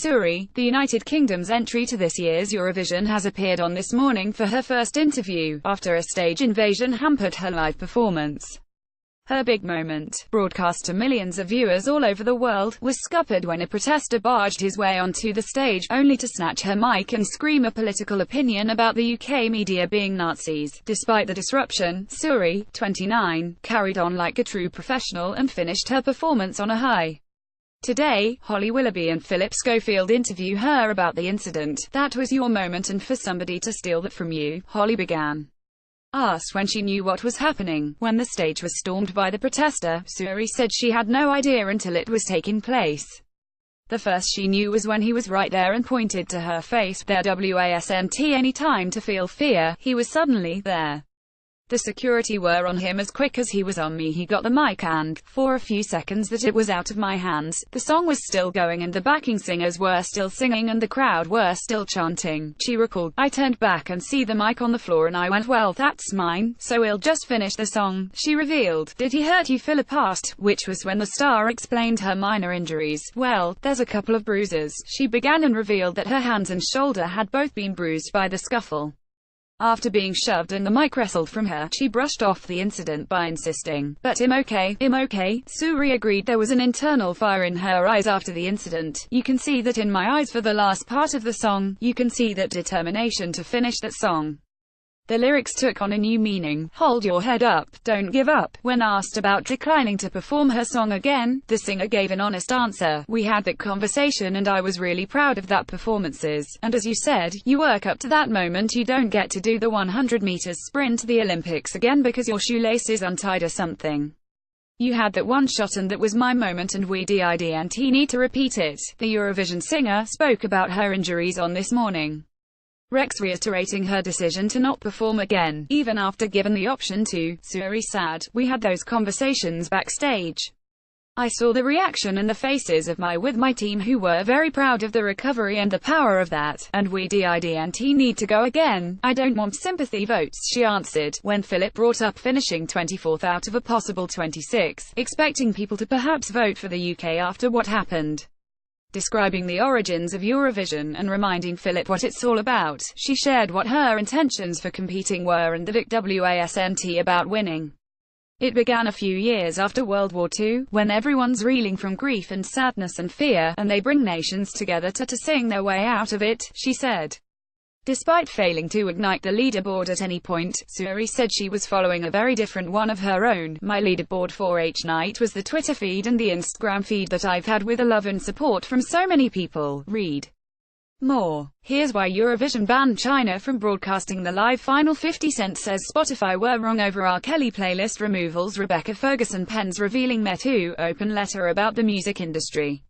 SuRie, the United Kingdom's entry to this year's Eurovision, has appeared on This Morning for her first interview, after a stage invasion hampered her live performance. Her big moment, broadcast to millions of viewers all over the world, was scuppered when a protester barged his way onto the stage, only to snatch her mic and scream a political opinion about the UK media being Nazis. Despite the disruption, SuRie, 29, carried on like a true professional and finished her performance on a high. Today, Holly Willoughby and Philip Schofield interview her about the incident. "That was your moment, and for somebody to steal that from you," Holly began. Asked when she knew what was happening when the stage was stormed by the protester, SuRie said she had no idea until it was taking place. The first she knew was when he was right there and pointed to her face. There wasn't any time to feel fear, he was suddenly there. The security were on him as quick as he was on me. He got the mic and, for a few seconds that it was out of my hands, the song was still going and the backing singers were still singing and the crowd were still chanting," she recalled. "I turned back and see the mic on the floor and I went, well, that's mine, so we'll just finish the song," she revealed. "Did he hurt you?" Philip asked, which was when the star explained her minor injuries. "Well, there's a couple of bruises," she began, and revealed that her hands and shoulder had both been bruised by the scuffle. After being shoved and the mic wrestled from her, she brushed off the incident by insisting, "But I'm okay, I'm okay." SuRie agreed there was an internal fire in her eyes after the incident. "You can see that in my eyes for the last part of the song. You can see that determination to finish that song." The lyrics took on a new meaning. "Hold your head up, don't give up." When asked about declining to perform her song again, the singer gave an honest answer. "We had that conversation and I was really proud of that performances. And as you said, you work up to that moment. You don't get to do the 100 meters sprint to the Olympics again because your shoelace is untied or something. You had that one shot and that was my moment and we didn't need to repeat it." The Eurovision singer spoke about her injuries on This Morning, reiterating her decision to not perform again, even after given the option to. SuRie said, "We had those conversations backstage. I saw the reaction and the faces of my team who were very proud of the recovery and the power of that, and we didn't need to go again. I don't want sympathy votes," she answered, when Philip brought up finishing 24th out of a possible 26, expecting people to perhaps vote for the UK after what happened. Describing the origins of Eurovision and reminding Philip what it's all about, she shared what her intentions for competing were and that it wasn't about winning. "It began a few years after World War II, when everyone's reeling from grief and sadness and fear, and they bring nations together to sing their way out of it," she said. Despite failing to ignite the leaderboard at any point, SuRie said she was following a very different one of her own. "My leaderboard for each night was the Twitter feed and the Instagram feed that I've had with the love and support from so many people." Read more. Here's why Eurovision banned China from broadcasting the live final. 50 Cent says Spotify were wrong over R. Kelly playlist removals. Rebecca Ferguson pens revealing Me Too open letter about the music industry.